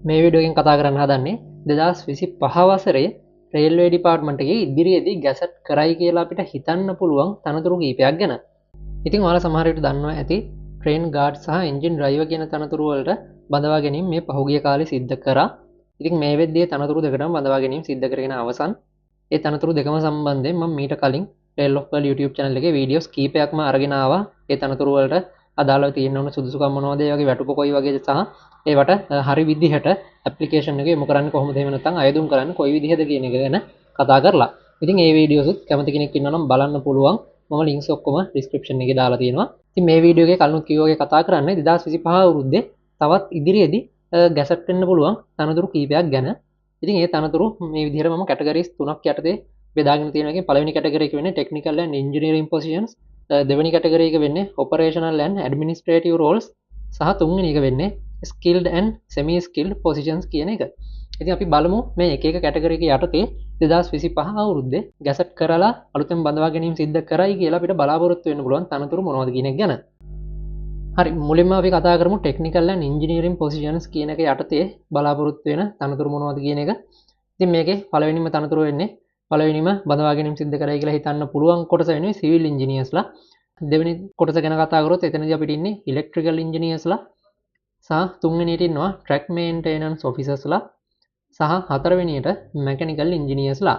මේ වීඩියෝගෙන් කතා කරන්න හදන්නේ 2025 වසරේ රේල්වේ ඩිපාර්ට්මන්ට් එකේ ඉදිරියේදී ගැසට් කරයි කියලා අපිට හිතන්න පුළුවන් තනතුරු කීපයක් ගැන. ඉතින් ඔයාලා සමහර විට දන්නවා ඇති ට්‍රේන් ගාඩ් සහ එන්ජින් ඩ්‍රයිවර් කියන තනතුරු වලට බඳවා ගැනීම මේ පහුගිය කාලේ සිද්ධ කරා. ඉතින් මේ වෙද්දී තනතුරු දෙකටම බඳවා ගැනීම සිද්ධ කරගෙන අවසන්. ඒ තනතුරු දෙකම සම්බන්ධයෙන් මම මීට කලින් Rail of Pearl YouTube channel එකේ වීඩියෝස් කීපයක්ම අරගෙන ආවා. ඒ තනතුරු වලට අදාළව තියෙන ඕන සුදුසුකම් මොනවද, ඒ වගේ වැටුප කොයි වගේද සහ ඒවට හරි විදිහට ඇප්ලිකේෂන් එක යොමු කරන්න කොහොමද, එහෙම නැත්නම් අයදුම් කරන්න කොයි විදිහද කියන එක ගැන කතා කරලා. ඉතින් මේ වීඩියෝසුත් කැමති කෙනෙක් ඉන්නවා නම් බලන්න පුළුවන්. මම ලින්ක්ස් ඔක්කොම ඩිස්ක්‍රිප්ෂන් එකේ දාලා තියෙනවා. ඉතින් මේ වීඩියෝ එකේ කලිනුත් කිව්වා වගේ කතා කරන්නේ 2025 අවුරුද්දේ තවත් ඉදිරියේදී ගැසට් වෙන්න පුළුවන් තනතුරු කීපයක් ගැන. ඉතින් ඒ තනතුරු මේ විදිහට මම කැටගරිස් 3ක් යටතේ බෙදාගෙන තියෙනවා. එකෙන් පළවෙනි කැටගරි එක වෙන්නේ ටෙක්නිකල් ඇන්ඩ් ඉන්ජිනියරින් පොසිෂන්ස්, දෙවෙනි කැටගරි එක වෙන්නේ ඔපරේෂනල් ඇන්ඩ් ඇඩ්මිනිස්ට්‍රේටිව් රෝල්ස් සහ තුන්වෙනි එක වෙන්නේ skilled and semi skilled positions කියන එක. ඉතින් අපි බලමු මේ එක එක කැටගරි එක යටතේ 2025 අවුරුද්දේ ගැසට් කරලා අලුතෙන් බඳවා ගැනීම සිද්ධ කරයි කියලා අපිට බලාපොරොත්තු වෙන්න පුළුවන් තනතුරු මොනවද කියන එක ගැන. හරි, මුලින්ම අපි කතා කරමු ටෙක්නිකල් ඇන්ඩ් ඉන්ජිනියරින් පොසිෂන්ස් කියන එක යටතේ බලාපොරොත්තු වෙන තනතුරු මොනවද කියන එක. ඉතින් මේකේ පළවෙනිම තනතුර වෙන්නේ පළවෙනිම බඳවා ගැනීම සිද්ධ කරයි කියලා හිතන්න පුළුවන් කොටස වෙන්නේ සිවිල් ඉන්ජිනියර්ස්ලා. දෙවෙනි කොටස ගැන කතා කරොත් එතනදී අපිට ඉන්නේ ඉලෙක්ට්‍රිකල් ඉන්ජිනියර්ස්ලා සහ තුන්වෙනියට ඉන්නවා ට්‍රැක් මේන්ටේනන්ස් ඔෆිසර්ස්ලා සහ හතරවෙනියට මෙකැනිකල් ඉන්ජිනියර්ස්ලා.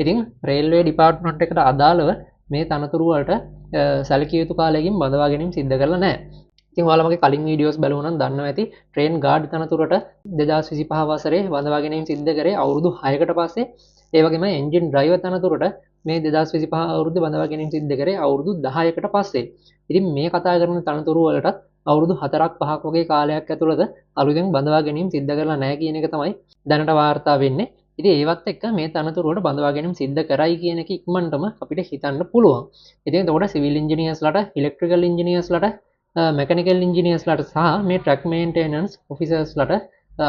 ඉතින් රේල්වේ ඩිපාර්ට්මන්ට් එකට අදාළව මේ තනතුරු වලට සැලකිය යුතු කාලයකින් බඳවා ගැනීම සිද්ධ කරලා නැහැ. ඉතින් ඔයාලා මගේ කලින් වීඩියෝස් බලුවා නම් දන්නවා ඇති ට්‍රේන් ගාඩ් තනතුරට 2025 වසරේ බඳවා ගැනීම සිද්ධ කරේ අවුරුදු 6කට පස්සේ. ඒ වගේම එන්ජින් ඩ්‍රයිවර් තනතුරට මේ 2025 අවුරුද්දේ බඳවා ගැනීම සිද්ධ කරේ අවුරුදු 10කට පස්සේ. ඉතින් මේ කතා කරන තනතුරු වලටත් අවුරුදු 4ක් 5ක් වගේ කාලයක් ඇතුළත අලුතෙන් බඳවා ගැනීම සිද්ධ කරලා නැහැ කියන එක තමයි දැනට වාර්තා වෙන්නේ. ඉතින් ඒවත් එක්ක මේ තනතුරු වලට බඳවා ගැනීම සිද්ධ කරයි කියන එක ඉක්මනටම අපිට හිතන්න පුළුවන්. ඉතින් එතකොට සිවිල් ඉන්ජිනියර්ස්ලාට, ඉලෙක්ට්‍රිකල් ඉන්ජිනියර්ස්ලාට, මෙකැනිකල් ඉන්ජිනියර්ස්ලාට සහ මේ ට්‍රැක් මේන්ටේනන්ස් ඔෆිසර්ස්ලාට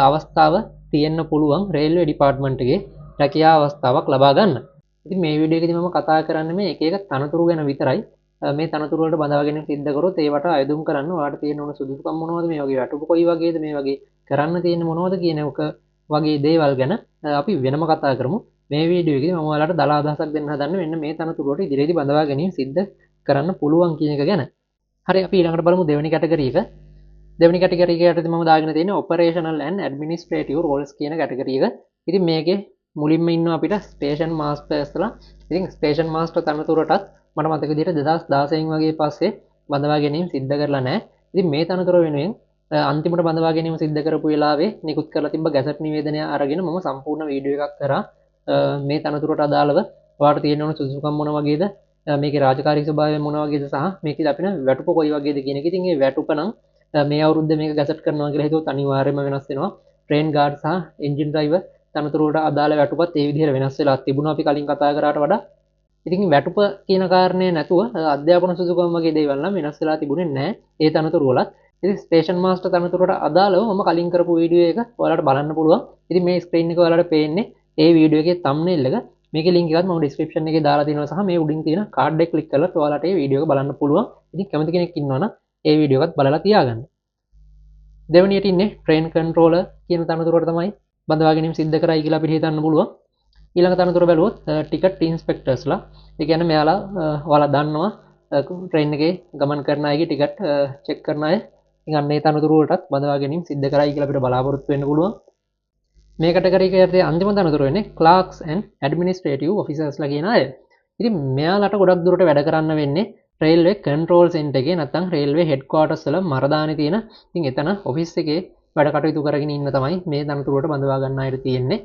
අවස්ථාව තියෙන්න පුළුවන් රේල්වේ ඩිපාර්ට්මන්ට් එකේ රැකියා අවස්ථාවක් ලබා ගන්න. ඉතින් මේ වීඩියෝ එකේදී මම කතා කරන්නේ මේ එක එක තනතුරු ගැන විතරයි. මේ තනතුරු වලට බඳවා ගැනීම සිද්ධ කරොත් ඒවට අයදුම් කරන්න ඔයාලට තියෙන ඕන සුදුසුකම් මොනවද, මේ වගේ වැටුප කොයි වගේද, මේ වගේ කරන්න තියෙන මොනවද කියන එක වගේ දේවල් ගැන අපි වෙනම කතා කරමු. මේ වීඩියෝ එකේදී මම ඔයාලට දල අදහසක් දෙන්න හදන්නේ මෙන්න මේ තනතුරු වලට ඉදිරියේදී බඳවා ගැනීම සිද්ධ කරන්න පුළුවන් කියන එක ගැන. හරි, අපි ඊළඟට බලමු දෙවෙනි කැටගරි එක. දෙවෙනි කැටගරි එක යටතේ මම දාගෙන තියෙන්නේ ඔපරේෂනල් ඇන්ඩ් ඇඩ්මිනිස්ට්‍රේටිව් රෝල්ස් කියන කැටගරි එක. ඉතින් මේකේ මුලින්ම ඉන්නවා අපිට ස්ටේෂන් මාස්ටර්ස්ලා. ඉතින් ස්ටේෂන් මාස්ටර් තනතුරටත් මට මතක විදිහට 2016 වගේ පස්සේ බඳවා ගැනීම සිද්ධ කරලා නැහැ. ඉතින් මේ තනතුර වෙනුවෙන් අන්තිමට බඳවා ගැනීම සිද්ධ කරපු වෙලාවේ නිකුත් කරලා තිබ්බ ගැසට් නිවේදනය අරගෙන මම සම්පූර්ණ වීඩියෝ එකක් කරා. මේ තනතුරට අදාළව ඔයාලට තියෙන ඕන සුදුසුකම් මොන වගේද, මේකේ රාජකාරී ස්වභාවය මොන වගේද සහ මේකේ අපිට වැටුප කොයි වගේද කියන එක. ඉතින් මේ වැටුප නම් මේ අවුරුද්දේ මේක ගැසට් කරනවා කියලා හිතුවොත් අනිවාර්යයෙන්ම වෙනස් වෙනවා. ට්‍රේන් ගාඩ් සහ එන්ජින් ඩ්‍රයිවර් තනතුරු වලට අදාළ වැටුපත් ඒ විදිහට වෙනස් වෙලා තිබුණා අපි කලින් කතා කරාට වඩා. ඉතින් වැටුප කියන කාරණේ නැතුව අධ්‍යාපන සුදුසුකම් වගේ දේවල් නම් වෙනස් වෙලා තිබුණේ නැහැ ඒ තනතුරු වලත්. ඉතින් ස්ටේෂන් මාස්ටර් තනතුරට අදාළව මම කලින් කරපු වීඩියෝ එක ඔයාලට බලන්න පුළුවන්. ඉතින් මේ ස්ක්‍රීන් එක ඔයාලට පේන්නේ ඒ වීඩියෝ එකේ thumbnail එක. මේකේ link එකත් මම description එකේ දාලා තියෙනවා සහ මේ උඩින් තියෙන card එක click කරලා ඔයාලට මේ වීඩියෝ එක බලන්න පුළුවන්. ඉතින් කැමති කෙනෙක් ඉන්නවා නම් ඒ වීඩියෝ එකත් බලලා තියාගන්න. දෙවෙනියට ඉන්නේ ට්‍රේන් කන්ට්‍රෝලර් කියන තනතුරට තමයි බඳවා ගැනීම සිද්ධ කරයි කියලා අපිට හිතන්න පුළුවන්. ඊළඟ තනතුර බැලුවොත් ටිකට් ඉන්ස්පෙක්ටර්ස්ලා. ඒ කියන්නේ ඔයාලා දන්නවා ට්‍රේන් එකේ ගමන් කරන අයගේ ටිකට් චෙක් කරන අය. ඉතින් අන්න ඒ තනතුරු වලටත් බඳවා ගැනීම සිද්ධ කරයි කියලා අපිට බලාපොරොත්තු වෙන්න පුළුවන්. මේ කැටගරි එක යටතේ අන්තිම තනතුර වෙන්නේ ක්ලාර්ක්ස් ඇන්ඩ් ඇඩ්මිනිස්ට්‍රේටිව් ඔෆිසර්ස්ලා කියන අය. ඉතින් මෙයාලට ගොඩක් දුරට වැඩ කරන්න වෙන්නේ රේල්වේ කන්ට්‍රෝල් සෙන්ටර් එකේ නැත්නම් රේල්වේ හෙඩ්ක්වාටර්ස් වල මරදානේ තියෙන. ඉතින් එතන ඔෆිස් එකේ වැඩ කටයුතු කරගෙන ඉන්න තමයි මේ තනතුරු වලට බඳවා ගන්න අයට තියෙන්නේ.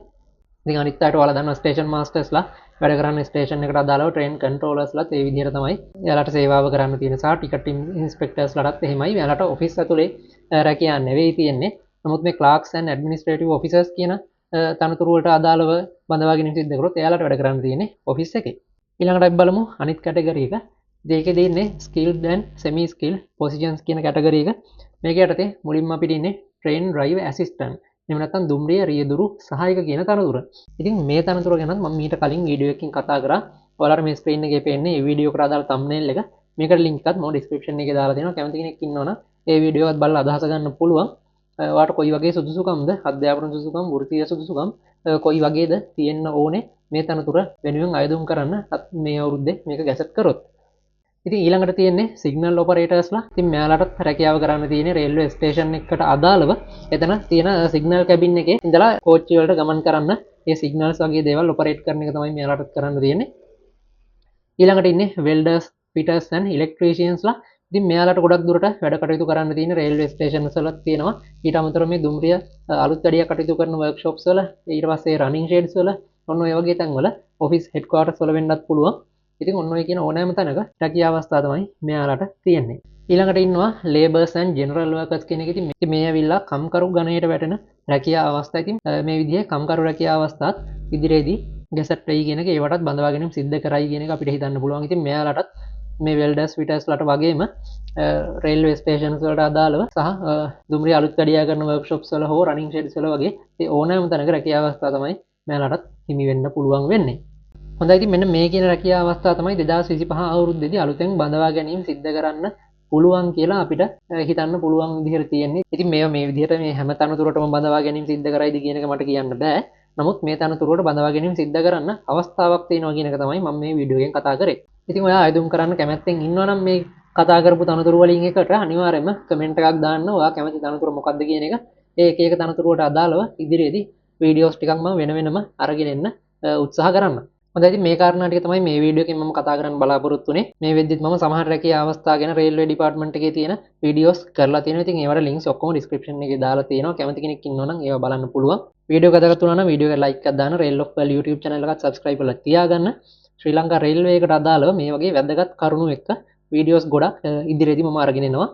ඉතින් අනිත් අයට ඔයාලා දන්නවා ස්ටේෂන් මාස්ටර්ස්ලා වැඩ කරන්නේ ස්ටේෂන් එකට අදාළව ට්‍රේන් කන්ට්‍රෝලර්ස්ලාත් ඒ විදිහට තමයි එයාලට සේවාව කරන්න තියෙන සහ ටිකට් ඉන්ස්පෙක්ටර්ස්ලාටත් එහෙමයි. එයාලට ඔෆිස් ඇතුලේ රැකියාව නෙවෙයි තියෙන්නේ. නමුත් මේ ක්ලාර්ක්ස් ඇන්ඩ් ඇඩ්මිනිස්ට්‍රේටිව් ඔෆිසර්ස් කියන තනතුරු වලට අදාළව බඳවා ගැනීම සිද්ධ කරොත් එයාලට වැඩ කරන්න තියෙන්නේ ඔෆිස් එකේ. ඊළඟට අපි බලමු අනිත් කැටගරි එක. ඒකේ තියෙන්නේ skilled and semi skill positions කියන කැටගරි එක. මේක යටතේ මුලින්ම අපිට ඉන්නේ ට්‍රේන් ඩ්‍රයිවර් ඇසිස්ටන්ට්. එහෙම නැත්නම් දුම්රිය රියදුරු සහායක කියන තනතුර. ඉතින් මේ තනතුර ගැන මම මීට කලින් වීඩියෝ එකකින් කතා කරා. ඔයාලට මේ ස්ක්‍රීන් එකේ පේන්නේ මේ වීඩියෝ එකට අදාළ thumbnail එක. මේකට link එකත් මම description එකේ දාලා දෙනවා. කැමති කෙනෙක් ඉන්නවනම් ඒ වීඩියෝ එකත් බලලා අදහස ගන්න පුළුවන්. වාට කොයි වගේ සුදුසුකම්ද අධ්‍යාපන සුදුසුකම් වෘත්තීය සුදුසුකම් කොයි වගේද තියෙන්න ඕනේ මේ තනතුර වෙනුවෙන් අයදුම් කරන්න මේ අවුරුද්දේ මේක ගැසට් කරොත්. ඉතින් ඊළඟට තියෙන්නේ සිග්නල් ඔපරේටර්ස්ලා. ඉතින් මෙයාලටත් රැකියාව කරන්න තියෙන්නේ රේල්වේ ස්ටේෂන් එකකට අදාළව එතන තියෙන සිග්නල් කැබින් එකේ ඉඳලා කෝච්චි වලට ගමන් කරන්න මේ සිග්නල්ස් වගේ දේවල් ඔපරේට් කරන එක තමයි මෙයාලටත් කරන්න තියෙන්නේ. ඊළඟට ඉන්නේ වෙල්ඩර්ස් පිටර්ස් ඇන් ඉලෙක්ට්‍රීෂියන්ස්ලා. ඉතින් මෙයාලට ගොඩක් දුරට වැඩ කටයුතු කරන්න තියෙන රේල්වේ ස්ටේෂන්ස් වල තියෙනවා. ඊට අමතරව මේ දුම්රිය අලුත් වැඩිය කටයුතු කරන වර්ක්ෂොප්ස් වල ඊට පස්සේ රනින් ෂෙඩ්ස් වල ඔන්න ඔය වගේ තැන්වල ඔෆිස් හෙඩ්ක්වාටර්ස් වල වෙන්නත් පුළුවන්. ඉතින් ඔන්න ඔය කියන ඕනෑම තැනක රැකියාව අවස්ථා තමයි මෙයාලට තියෙන්නේ. ඊළඟට ඉන්නවා ලේබර්ස් ඇන්ඩ් ජෙනරල් වර්කර්ස් කියන එක. ඉතින් මේ ඇවිල්ලා කම්කරු ගණයට වැටෙන රැකියාව අවස්ථා. ඉතින් මේ විදිහේ කම්කරු රැකියාව අවස්ථාත් ඉදිරියේදී ගැසට් වෙයි කියන එක ඒවටත් බඳවා ගැනීම සිද්ධ කරයි කියන එක අපිට හිතන්න පුළුවන්. ඉතින් මෙයාලටත් මේ වෙල්ඩර්ස් ෆිටර්ස්ලාට වගේම රේල්වේ ස්ටේෂන්ස් වලට අදාළව සහ දුම්රිය අලුත් වැඩියා කරන වර්ක්ෂොප්ස් වල හෝ රනින් ෂෙඩ්ස් වල වගේ ඒ ඕනෑම තැනක රැකියාව අවස්ථා තමයි මෙයාලටත් හිමි වෙන්න පුළුවන් වෙන්නේ. හොඳයි, ඉතින් මෙන්න මේ කියන රැකියාව අවස්ථා තමයි 2025 අවුරුද්දේදී අලුතෙන් බඳවා ගැනීම සිද්ධ කරන්න පුළුවන් කියලා අපිට හිතන්න පුළුවන් විදිහට තියෙන්නේ. ඉතින් මේ විදිහට මේ හැම තනතුරටම බඳවා ගැනීම සිද්ධ කරයිද කියන එක මට කියන්න බෑ. නමුත් මේ තනතුරට බඳවා ගැනීම සිද්ධ කරන්න අවස්ථාවක් තියෙනවා කියන එක තමයි මම මේ වීඩියෝ එකෙන් කතා කරේ. ඉතින් ඔයා අයදුම් කරන්න කැමැත්තෙන් ඉන්නවා නම් මේ කතා කරපු තනතුරු වලින් එකට අනිවාර්යයෙන්ම කමෙන්ට් එකක් දාන්න. ඔයා කැමති තනතුර මොකක්ද කියන එක ඒ එක තනතුරට අදාළව ඉදිරියේදී වීඩියෝස් ටිකක් මම වෙනම අරගෙන එන්න උත්සාහ කරන්න. හොඳයි, ඉතින් මේ කාරණා ටික තමයි මේ වීඩියෝ එකෙන් මම කතා කරන්න බලාපොරොත්තු වෙන්නේ. මේ වෙද්දිත් මම සමහර රැකියාව අවස්ථා ගැන රේල්වේ ඩිපාර්ට්මන්ට් එකේ තියෙන වීඩියෝස් කරලා තියෙනවා. ඉතින් ඒවට ලින්ක්ස් ඔක්කොම ඩිස්ක්‍රිප්ෂන් එකේ දාලා තියෙනවා. කැමති කෙනෙක් ඉන්නවා නම් ඒවා බලන්න පුළුවන්. වීඩියෝ එකකට වුණා නම් වීඩියෝ එක ලයික් එකක් දාන්න, Rail of World YouTube channel එකත් subscribe කරලා තියාගන්න. ශ්‍රී ලංකා රේල්වේ එකට අදාළව මේ වගේ වැදගත් කරුණු එක්ක වීඩියෝස් ගොඩක් ඉදිරියේදී මම අරගෙන එනවා.